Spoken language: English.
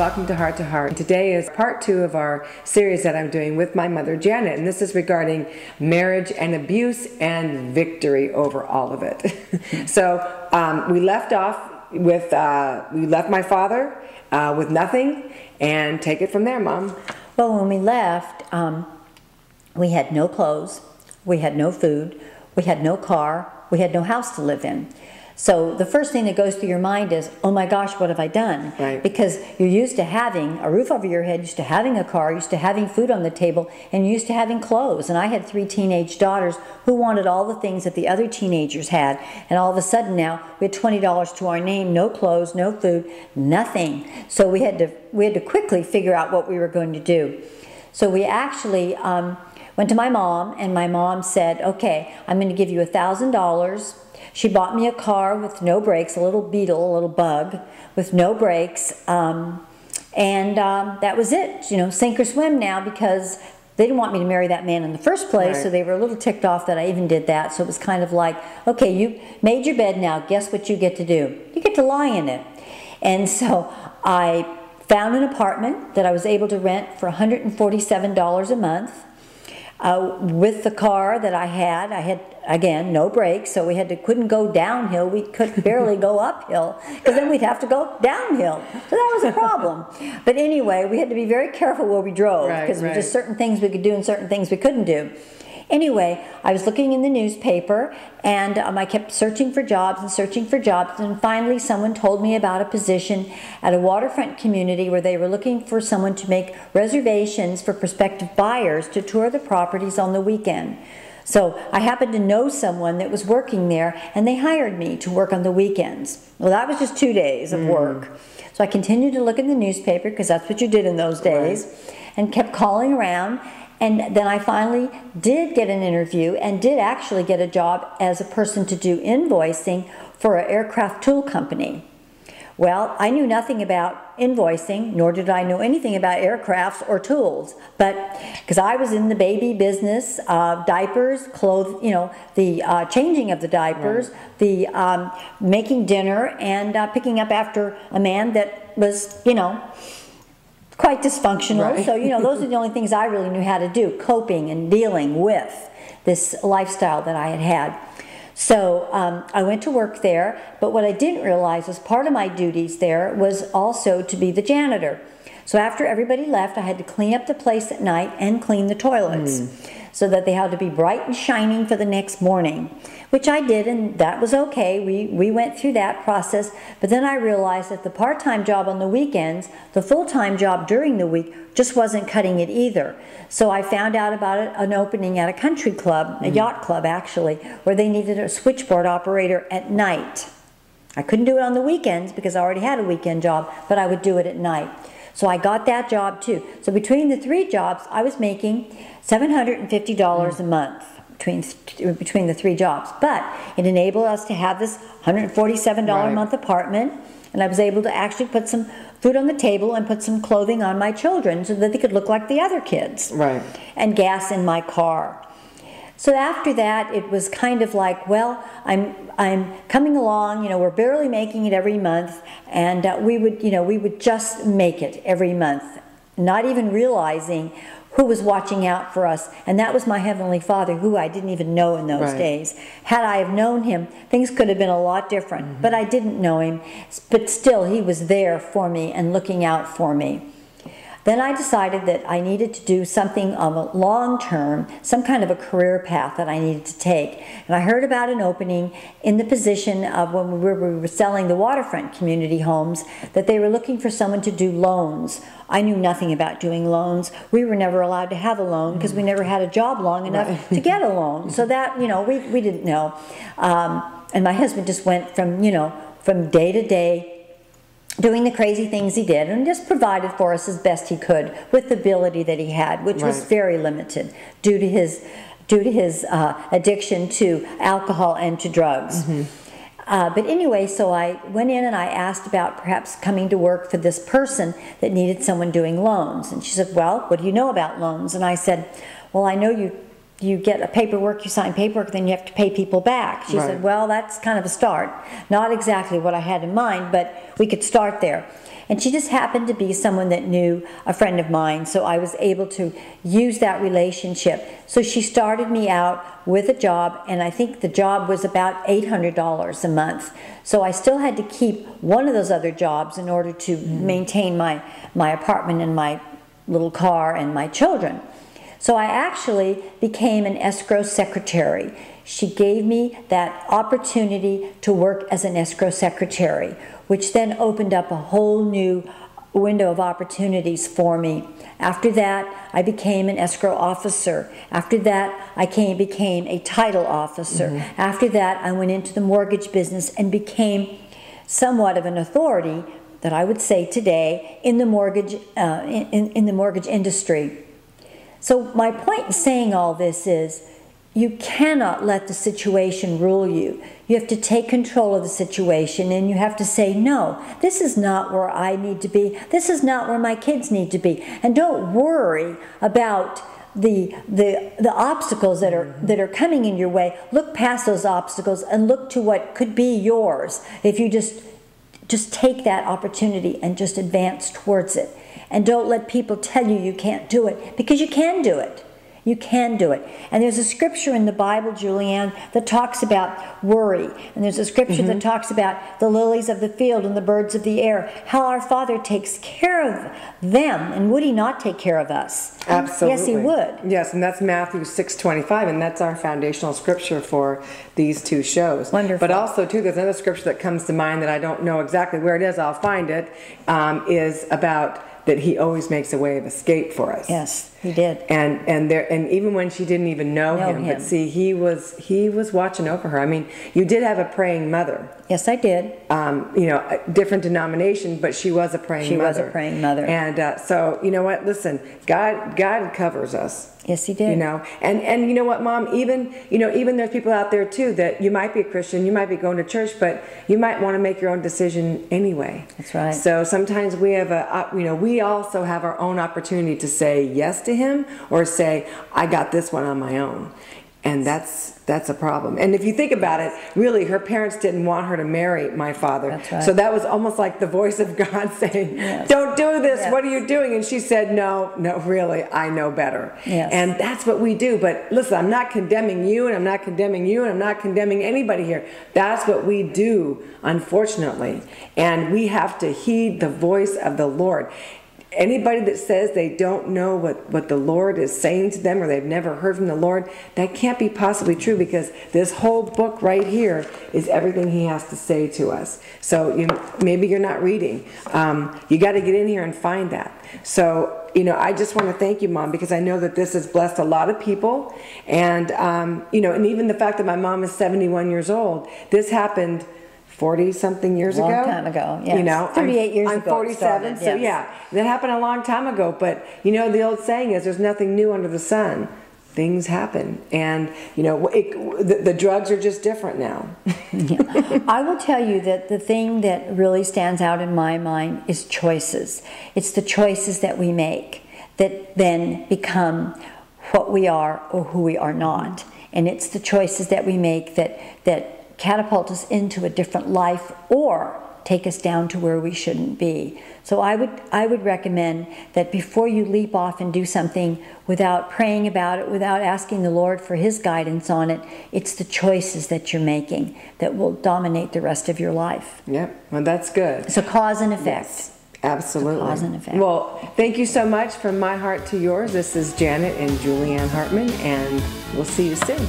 welcome to Heart to Heart. Today is part 2 of our series that I'm doing with my mother Janet, and this is regarding marriage and abuse and victory over all of it. So we left off with, we left my father with nothing, and take it from there, Mom. Well, when we left, we had no clothes, we had no food, we had no car, we had no house to live in. So the first thing that goes through your mind is, oh my gosh, what have I done? Right. Because you're used to having a roof over your head, used to having a car, used to having food on the table, and used to having clothes. And I had 3 teenage daughters who wanted all the things that the other teenagers had. And all of a sudden now, we had $20 to our name, no clothes, no food, nothing. So we had to quickly figure out what we were going to do. So we actually went to my mom, and my mom said, okay, I'm going to give you $1,000. She bought me a car with no brakes, a little Beetle, a little bug with no brakes, and that was it. You know, sink or swim now, because they didn't want me to marry that man in the first place, right. So they were a little ticked off that I even did that. So it was kind of like, okay, you made your bed now, guess what you get to do? You get to lie in it. And so I found an apartment that I was able to rent for $147 a month. With the car that I had again no brakes, so we couldn't go downhill. We could barely go uphill, because then we'd have to go downhill. So that was a problem. But anyway, we had to be very careful where we drove, because there were just certain things we could do and certain things we couldn't do. Anyway, I was looking in the newspaper, and I kept searching for jobs, and finally someone told me about a position at a waterfront community where they were looking for someone to make reservations for prospective buyers to tour the properties on the weekend. So I happened to know someone that was working there, and they hired me to work on the weekends. Well, that was just 2 days of work. So I continued to look in the newspaper, because that's what you did in those days, and kept calling around. And then I finally did get an interview and did actually get a job as a person to do invoicing for an aircraft tool company. Well, I knew nothing about invoicing, nor did I know anything about aircrafts or tools, but because I was in the baby business, diapers, clothes, you know, the changing of the diapers, the making dinner, and picking up after a man that was, you know, quite dysfunctional. Right. So, you know, those are the only things I really knew how to do, coping and dealing with this lifestyle that I had had. So I went to work there, but what I didn't realize was part of my duties there was also to be the janitor. So after everybody left, I had to clean up the place at night and clean the toilets so that they had to be bright and shining for the next morning, which I did, and that was okay. We went through that process, but then I realized that the part-time job on the weekends, the full-time job during the week, just wasn't cutting it either. So I found out about an opening at a country club, a yacht club actually, where they needed a switchboard operator at night. I couldn't do it on the weekends because I already had a weekend job, but I would do it at night. So I got that job too. So between the 3 jobs, I was making $750 a month between the 3 jobs. But it enabled us to have this $147 a month apartment, and I was able to actually put some food on the table and put some clothing on my children so that they could look like the other kids. Right. And gas in my car. So after that, it was kind of like, well, I'm coming along, you know, we're barely making it every month, and we would just make it every month, not even realizing who was watching out for us, and that was my Heavenly Father, who I didn't even know in those days. Had I have known Him, things could have been a lot different, but I didn't know Him, but still He was there for me and looking out for me. Then I decided that I needed to do something on a long term, some kind of a career path that I needed to take. And I heard about an opening in the position of when we were selling the waterfront community homes, that they were looking for someone to do loans. I knew nothing about doing loans. We were never allowed to have a loan because we never had a job long enough to get a loan. So that, you know, we didn't know. And my husband just went from, you know, from day to day, doing the crazy things he did, and just provided for us as best he could with the ability that he had, which was very limited due to his addiction to alcohol and to drugs. But anyway, so I went in and I asked about perhaps coming to work for this person that needed someone doing loans. And she said, well, what do you know about loans? And I said, well, I know you get a paperwork, you sign paperwork, then you have to pay people back. She said, well, that's kind of a start. Not exactly what I had in mind, but we could start there. And she just happened to be someone that knew a friend of mine, so I was able to use that relationship. So she started me out with a job, and I think the job was about $800 a month. So I still had to keep one of those other jobs in order to maintain my apartment and my little car and my children. So I actually became an escrow secretary. She gave me that opportunity to work as an escrow secretary, which then opened up a whole new window of opportunities for me. After that, I became an escrow officer. After that, I became a title officer. After that, I went into the mortgage business and became somewhat of an authority, that I would say today, in the mortgage in the mortgage industry. So my point in saying all this is, you cannot let the situation rule you. You have to take control of the situation, and you have to say, no, this is not where I need to be. This is not where my kids need to be. And don't worry about the obstacles that are coming in your way. Look past those obstacles and look to what could be yours if you just take that opportunity and just advance towards it. And don't let people tell you you can't do it, because you can do it. You can do it. And there's a scripture in the Bible, Julianne, that talks about worry. And there's a scripture that talks about the lilies of the field and the birds of the air, how our Father takes care of them. And would He not take care of us? Absolutely. Yes, He would. Yes, and that's Matthew 6:25, and that's our foundational scripture for these two shows. Wonderful. But also, too, there's another scripture that comes to mind that I don't know exactly where it is. I'll find it. Is about that He always makes a way of escape for us. Yes, He did. And even when she didn't even know him, but see, he was watching over her. I mean, you did have a praying mother. Yes, I did. You know, a different denomination, but she was a praying mother. She was a praying mother. And so, you know what? Listen, God covers us. Yes, He did. You know, and you know what, Mom? Even there's people out there too that you might be a Christian, you might be going to church, but you might want to make your own decision anyway. That's right. So sometimes we have we also have our own opportunity to say yes to Him, or say, I got this one on my own. And that's a problem. And if you think about it, really, her parents didn't want her to marry my father. That's right. So that was almost like the voice of God saying, don't do this. Yes. What are you doing? And she said, no, really, I know better. Yes. And that's what we do. But listen, I'm not condemning you, and I'm not condemning you, and I'm not condemning anybody here. That's what we do, unfortunately. And we have to heed the voice of the Lord. Anybody that says they don't know what the Lord is saying to them, or they've never heard from the Lord, that can't be possibly true, because this whole book right here is everything He has to say to us. So maybe you're not reading. You got to get in here and find that. So, I just want to thank you, Mom, because I know that this has blessed a lot of people. And, and even the fact that my mom is 71 years old, this happened 40-something years ago. Long time ago, yes. 38 years ago. I'm 47, so yes. yeah, that happened a long time ago. But the old saying is, there's nothing new under the sun. Things happen, and the drugs are just different now. I will tell you that the thing that really stands out in my mind is choices. It's the choices that we make that then become what we are or who we are not. And it's the choices that we make that catapult us into a different life or take us down to where we shouldn't be. So I would recommend that before you leap off and do something without praying about it, without asking the Lord for His guidance on it, it's the choices that you're making that will dominate the rest of your life. Yep, well, that's good. It's a cause and effect. Yes, absolutely. Cause and effect. Well, thank you so much. From my heart to yours, this is Janet and Julianne Hartman, and we'll see you soon.